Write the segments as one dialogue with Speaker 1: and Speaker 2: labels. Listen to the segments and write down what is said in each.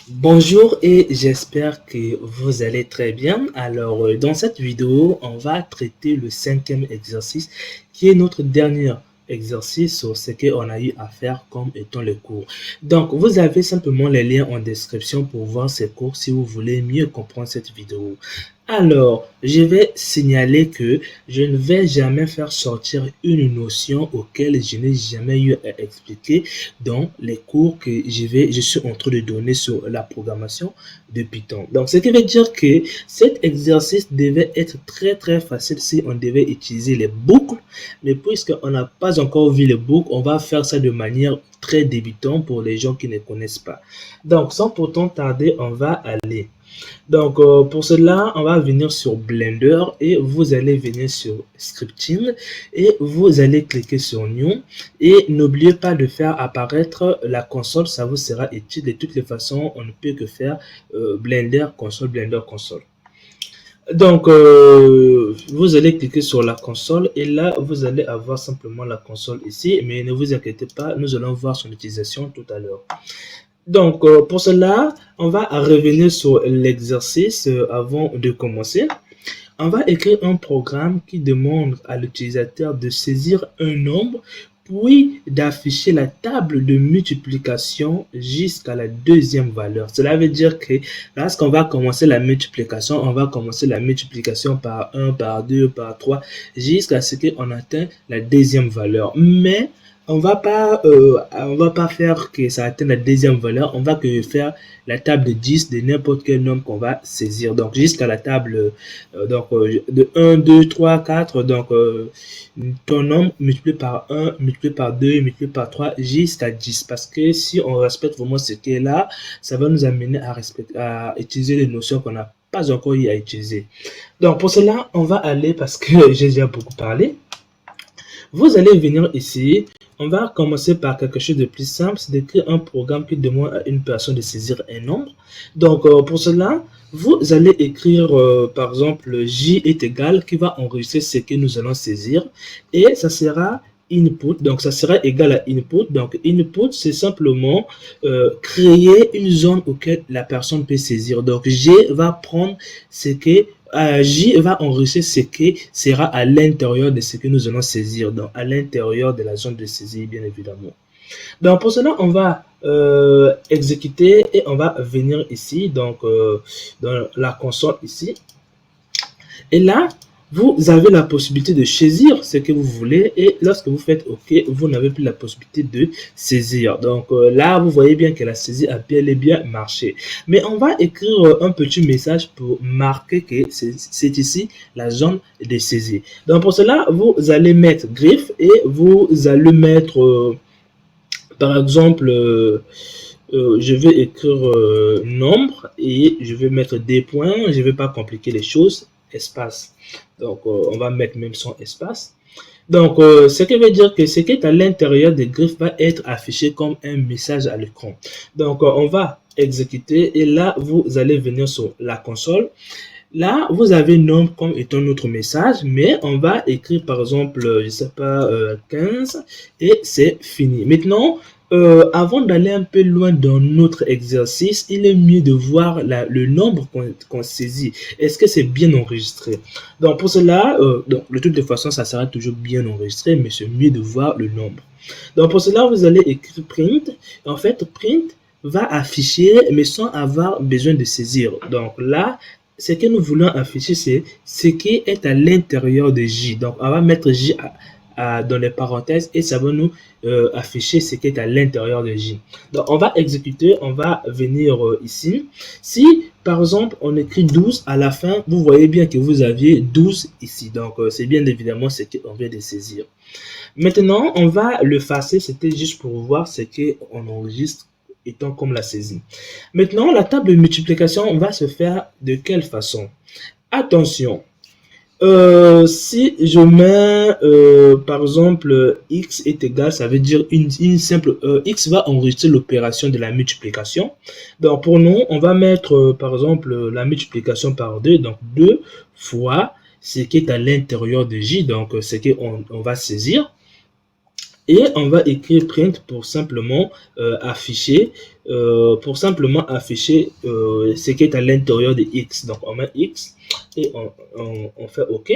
Speaker 1: Bonjour et j'espère que vous allez très bien. Alors, dans cette vidéo, on va traiter le cinquième exercice qui est notre dernier exercice sur ce qu'on a eu à faire comme étant les cours. Donc, vous avez simplement les liens en description pour voir ces cours si vous voulez mieux comprendre cette vidéo. Alors, je vais signaler que je ne vais jamais faire sortir une notion auquel je n'ai jamais eu à expliquer dans les cours que je suis en train de donner sur la programmation de Python. Donc, ce qui veut dire que cet exercice devait être très facile si on devait utiliser les boucles, mais puisqu'on n'a pas encore vu les boucles, on va faire ça de manière très débutante pour les gens qui ne connaissent pas. Donc, sans pourtant tarder, on va aller. Donc, pour cela, on va venir sur Blender et vous allez venir sur Scripting et vous allez cliquer sur New et n'oubliez pas de faire apparaître la console, ça vous sera utile. De toutes les façons, on ne peut que faire Blender console. Donc, vous allez cliquer sur la console et là, vous allez avoir simplement la console ici, mais ne vous inquiétez pas, nous allons voir son utilisation tout à l'heure. Donc, pour cela, on va revenir sur l'exercice avant de commencer. On va écrire un programme qui demande à l'utilisateur de saisir un nombre, puis d'afficher la table de multiplication jusqu'à la deuxième valeur. Cela veut dire que lorsqu'on va commencer la multiplication, on va commencer la multiplication par 1, par 2, par 3, jusqu'à ce qu'on atteigne la deuxième valeur. Mais on va pas faire que ça atteigne la deuxième valeur, on va que faire la table de 10 de n'importe quel nombre qu'on va saisir. Donc, jusqu'à la table de 1, 2, 3, 4. Donc, ton nombre multiplié par 1, multiplié par 2, multiplié par 3, jusqu'à 10. Parce que si on respecte vraiment ce qui est là, ça va nous amener à utiliser les notions qu'on n'a pas encore eu à utiliser. Donc, pour cela, on va aller, parce que j'ai déjà beaucoup parlé, vous allez venir ici. On va commencer par quelque chose de plus simple, c'est d'écrire un programme qui demande à une personne de saisir un nombre. Donc, pour cela, vous allez écrire, par exemple, J est égal, qui va enregistrer ce que nous allons saisir, et ça sera input, donc ça sera égal à input. Donc, input, c'est simplement créer une zone auquel la personne peut saisir. Donc, G va prendre ce que J va enregistrer ce qui sera à l'intérieur de ce que nous allons saisir, donc à l'intérieur de la zone de saisie, bien évidemment. Donc, pour cela, on va exécuter et on va venir ici, donc dans la console ici. Et là, vous avez la possibilité de saisir ce que vous voulez et lorsque vous faites OK, vous n'avez plus la possibilité de saisir. Donc là, vous voyez bien que la saisie a bel et bien marché. Mais on va écrire un petit message pour marquer que c'est ici la zone de saisie. Donc pour cela, vous allez mettre griffe et vous allez mettre, par exemple, je vais écrire nombre et je vais mettre des points. Je ne vais pas compliquer les choses. Espace. Donc, on va mettre même son espace. Donc, ce qui veut dire que ce qui est à l'intérieur des griffes va être affiché comme un message à l'écran. Donc, on va exécuter et là, vous allez venir sur la console. Là, vous avez nombre comme étant notre message, mais on va écrire par exemple, je sais pas, 15 et c'est fini. Maintenant, avant d'aller un peu loin dans notre exercice, il est mieux de voir le nombre qu'on saisit. Est-ce que c'est bien enregistré? Donc pour cela, donc, de toute façon, ça sera toujours bien enregistré, mais c'est mieux de voir le nombre. Donc pour cela, vous allez écrire print. En fait, print va afficher, mais sans avoir besoin de saisir. Donc là, ce que nous voulons afficher, c'est ce qui est à l'intérieur de J. Donc on va mettre J dans les parenthèses et ça va nous afficher ce qui est à l'intérieur de J. Donc, on va exécuter, on va venir ici. Si, par exemple, on écrit 12 à la fin, vous voyez bien que vous aviez 12 ici. Donc, c'est bien évidemment ce qu'on vient de saisir. Maintenant, on va le effacer. C'était juste pour voir ce qu'on enregistre étant comme la saisie. Maintenant, la table de multiplication va se faire de quelle façon? Attention. Si je mets par exemple x est égal, ça veut dire une simple x va enregistrer l'opération de la multiplication. Donc pour nous, on va mettre par exemple la multiplication par 2, donc 2 fois ce qui est à l'intérieur de J, donc ce qu'on va saisir. Et on va écrire print pour simplement afficher pour simplement afficher ce qui est à l'intérieur de X. Donc, on met X et on fait OK.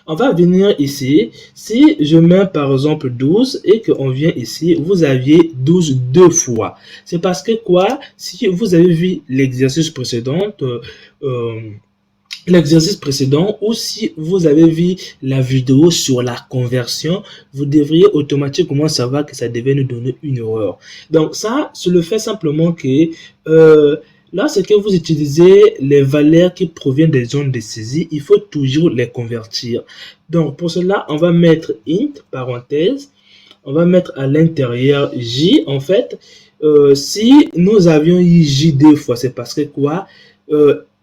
Speaker 1: On va venir ici. Si je mets par exemple 12 et qu'on vient ici, vous aviez 12 deux fois. C'est parce que quoi? Si vous avez vu l'exercice précédent, ou si vous avez vu la vidéo sur la conversion, vous devriez automatiquement savoir que ça devait nous donner une erreur. Donc ça, c'est le fait simplement que lorsque vous utilisez les valeurs qui proviennent des zones de saisie, il faut toujours les convertir. Donc pour cela, on va mettre int, parenthèse, on va mettre à l'intérieur j. En fait, si nous avions eu j deux fois, c'est parce que quoi?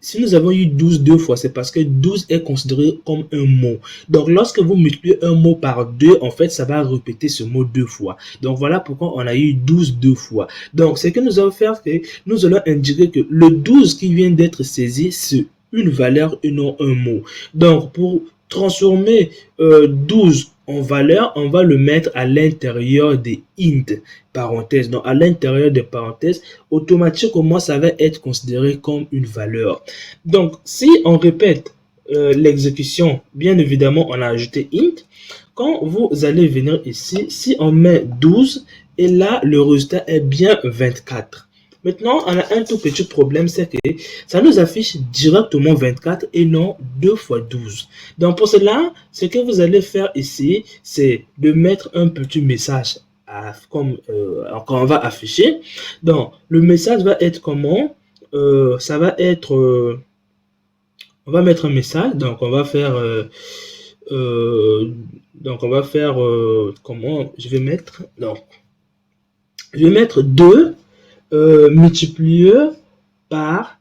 Speaker 1: Si nous avons eu 12 deux fois, c'est parce que 12 est considéré comme un mot. Donc, lorsque vous multipliez un mot par 2, en fait, ça va répéter ce mot deux fois. Donc, voilà pourquoi on a eu 12 deux fois. Donc, ce que nous allons faire, c'est que nous allons indiquer que le 12 qui vient d'être saisi, c'est une valeur et non un mot. Donc, pour transformer 12 en valeur, on va le mettre à l'intérieur des int, parenthèses. Donc, à l'intérieur des parenthèses, automatiquement, ça va être considéré comme une valeur. Donc, si on répète l'exécution, bien évidemment, on a ajouté int. Quand vous allez venir ici, si on met 12, et là, le résultat est bien 24. Maintenant, on a un tout petit problème, c'est que ça nous affiche directement 24 et non 2 fois 12. Donc, pour cela, ce que vous allez faire ici, c'est de mettre un petit message comme on va afficher. Donc, le message va être comment? Ça va être... on va mettre un message. Donc, on va faire... comment je vais mettre? Donc, je vais mettre 2 multiplié par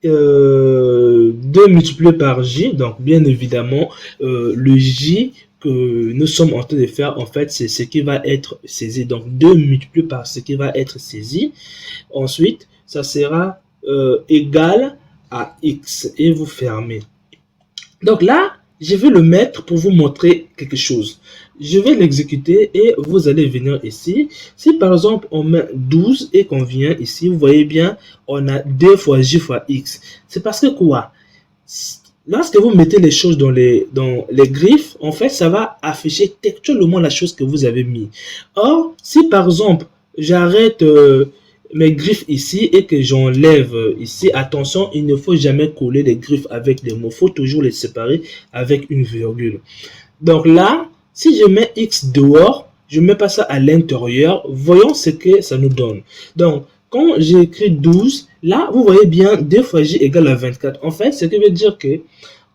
Speaker 1: 2 multiplié par j. Donc bien évidemment le j que nous sommes en train de faire, en fait, c'est ce qui va être saisi. Donc 2 multiplié par ce qui va être saisi. Ensuite, ça sera égal à x et vous fermez. Donc là, je vais le mettre pour vous montrer quelque chose. Je vais l'exécuter et vous allez venir ici. Si par exemple on met 12 et qu'on vient ici, vous voyez bien, on a 2 fois j fois x. C'est parce que quoi? Lorsque vous mettez les choses dans les griffes, en fait, ça va afficher textuellement la chose que vous avez mis. Or, si par exemple, j'arrête mes griffes ici et que j'enlève ici, attention, il ne faut jamais coller les griffes avec les mots. Il faut toujours les séparer avec une virgule. Donc là, si je mets x dehors, je ne mets pas ça à l'intérieur, voyons ce que ça nous donne. Donc, quand j'ai écrit 12, là, vous voyez bien 2 fois j égale à 24. En fait, ce qui veut dire que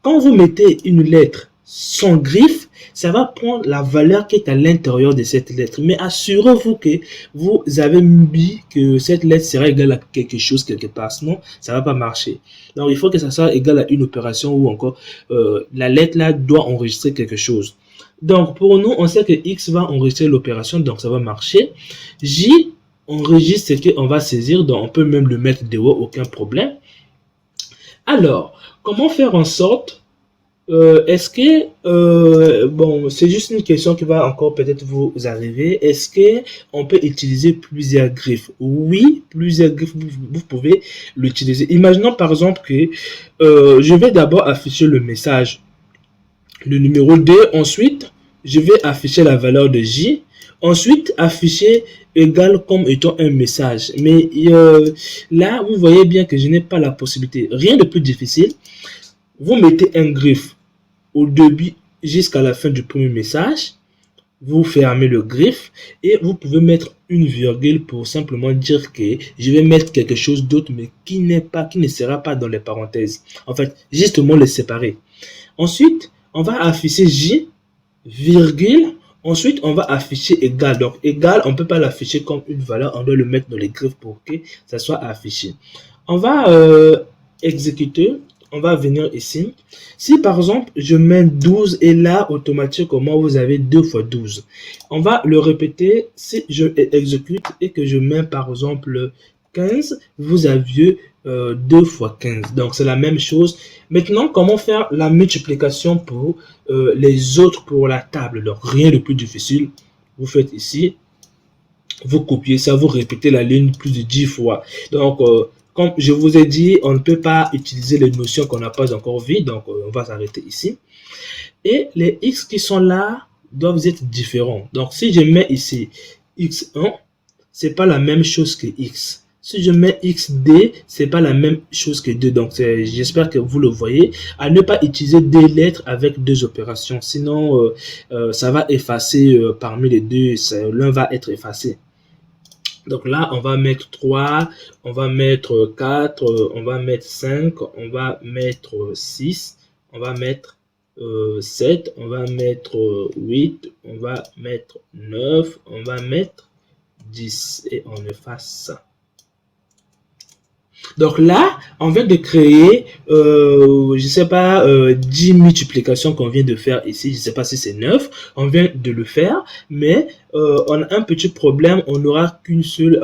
Speaker 1: quand vous mettez une lettre sans griffe, ça va prendre la valeur qui est à l'intérieur de cette lettre. Mais assurez-vous que vous avez mis que cette lettre sera égale à quelque chose quelque part. Sinon, ça ne va pas marcher. Donc, il faut que ça soit égal à une opération ou encore la lettre là doit enregistrer quelque chose. Donc, pour nous, on sait que X va enregistrer l'opération, donc ça va marcher. J enregistre ce qu'on va saisir, donc on peut même le mettre dehors, aucun problème. Alors, comment faire en sorte est-ce que, bon, c'est juste une question qui va encore peut-être vous arriver. Est-ce que on peut utiliser plusieurs griffes? Oui, plusieurs griffes, vous pouvez l'utiliser. Imaginons par exemple que je vais d'abord afficher le message, le numéro 2. Ensuite, je vais afficher la valeur de J. Ensuite, afficher égal comme étant un message. Mais là, vous voyez bien que je n'ai pas la possibilité. Rien de plus difficile. Vous mettez un griffe au début jusqu'à la fin du premier message. Vous fermez le griffe et vous pouvez mettre une virgule pour simplement dire que je vais mettre quelque chose d'autre, mais qui ne sera pas dans les parenthèses. En fait, justement les séparer. Ensuite, on va afficher J, virgule. Ensuite, on va afficher égal. Donc, égal, on ne peut pas l'afficher comme une valeur. On doit le mettre dans les griffes pour que ça soit affiché. On va exécuter. On va venir ici. Si par exemple, je mets 12 et là, automatiquement, vous avez 2 fois 12. On va le répéter. Si je exécute et que je mets par exemple 15, vous aviez 2 fois 15. Donc, c'est la même chose. Maintenant, comment faire la multiplication pour les autres pour la table? Donc, rien de plus difficile. Vous faites ici. vous copiez ça, vous répétez la ligne plus de 10 fois. Donc, comme je vous ai dit, on ne peut pas utiliser les notions qu'on n'a pas encore vues. Donc, on va s'arrêter ici. Et les x qui sont là doivent être différents. Donc, si je mets ici x1, c'est pas la même chose que x. Si je mets xd, c'est pas la même chose que 2. Donc, j'espère que vous le voyez. À ne pas utiliser des lettres avec deux opérations. Sinon, ça va effacer parmi les deux. L'un va être effacé. Donc là, on va mettre 3, on va mettre 4, on va mettre 5, on va mettre 6, on va mettre 7, on va mettre 8, on va mettre 9, on va mettre 10 et on efface ça. Donc là, on vient de créer, je sais pas, 10 multiplications qu'on vient de faire ici. Je sais pas si c'est 9. On vient de le faire, mais on a un petit problème. On n'aura qu'une seule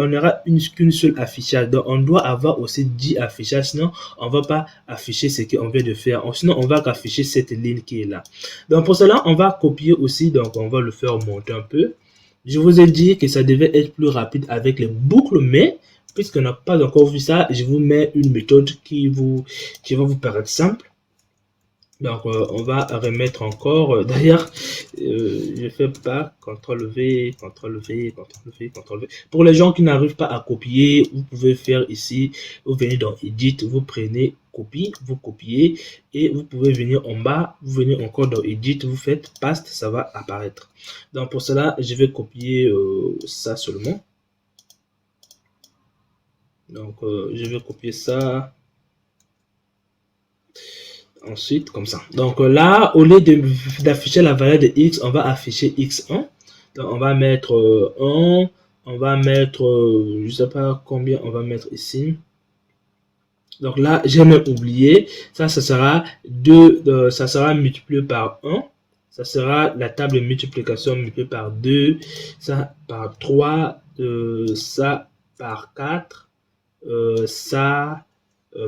Speaker 1: affichage. Donc, on doit avoir aussi 10 affichages. Sinon, on va pas afficher ce qu'on vient de faire. Sinon, on va qu'afficher cette ligne qui est là. Donc, pour cela, on va copier aussi. Donc, on va le faire monter un peu. Je vous ai dit que ça devait être plus rapide avec les boucles, mais puisqu'on n'a pas encore vu ça, je vous mets une méthode qui va vous paraître simple. Donc, on va remettre encore. D'ailleurs, je ne fais pas CTRL-V, CTRL-V, CTRL-V, CTRL-V. Pour les gens qui n'arrivent pas à copier, vous pouvez faire ici. Vous venez dans Edit, vous prenez Copie, vous copiez. Et vous pouvez venir en bas, vous venez encore dans Edit, vous faites Paste, ça va apparaître. Donc, pour cela, je vais copier ça seulement. Donc, je vais copier ça. Ensuite, comme ça. Donc, là, au lieu d'afficher la valeur de x, on va afficher x1. Donc, on va mettre 1. On va mettre, je sais pas combien on va mettre ici. Donc là, j'ai même oublié. Ça sera 2, ça sera multiplié par 1. Ça sera la table de multiplication multipliée par 2. Ça par 3. Ça par 4.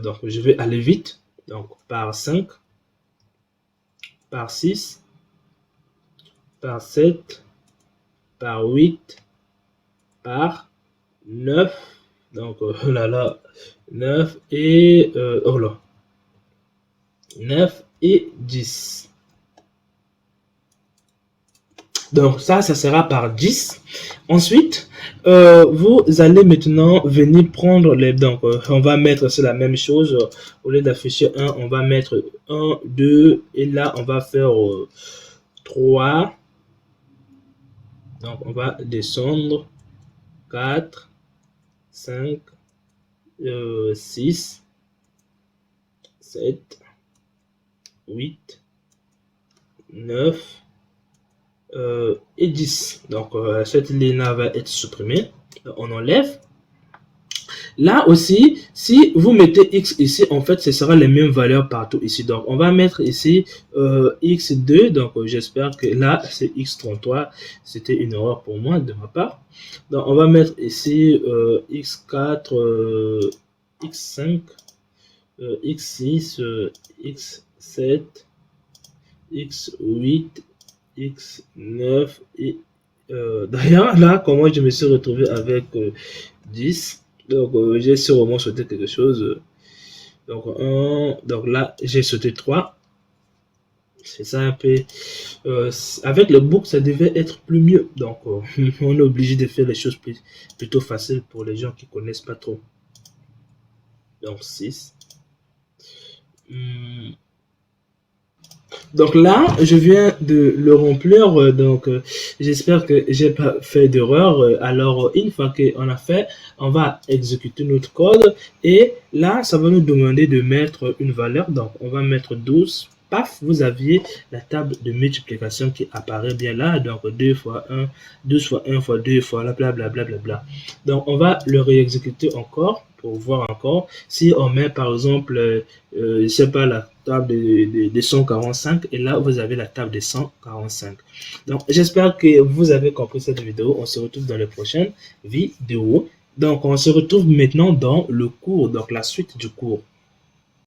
Speaker 1: Donc je vais aller vite, donc par 5, par 6, par 7, par 8, par 9, donc là, 9 et 9 et 10. Donc ça sera par 10. Ensuite, vous allez maintenant venir prendre les... Donc, on va mettre c'est la même chose. Au lieu d'afficher 1, on va mettre 1, 2. Et là, on va faire 3. Donc, on va descendre. 4, 5, 6, 7, 8, 9. Et 10. Donc, cette ligne-là va être supprimée. On enlève. Là aussi, si vous mettez x ici, en fait, ce sera les mêmes valeurs partout ici. Donc, on va mettre ici x2. Donc, j'espère que là, c'est x33. C'était une erreur pour moi de ma part. Donc, on va mettre ici x4, x5, x6, x7, x8, x9 et d'ailleurs là comment je me suis retrouvé avec 10. Donc j'ai sûrement sauté quelque chose. Donc donc là j'ai sauté 3. C'est ça un peu avec le book ça devait être plus mieux. Donc on est obligé de faire les choses plutôt faciles pour les gens qui connaissent pas trop. Donc 6. Donc là, je viens de le remplir, donc j'espère que j'ai pas fait d'erreur. Alors, une fois qu'on a fait, on va exécuter notre code et là, ça va nous demander de mettre une valeur. Donc, on va mettre 12. Paf, vous aviez la table de multiplication qui apparaît bien là. Donc, 2 fois 1, 12 fois 1 fois 2 fois là, blablabla. Bla, bla, bla. Donc, on va le réexécuter encore pour voir encore. Si on met par exemple, je sais pas, la table de 145 et là, vous avez la table de 145. Donc, j'espère que vous avez compris cette vidéo. On se retrouve dans les prochaines vidéos. Donc, on se retrouve maintenant dans le cours, donc la suite du cours.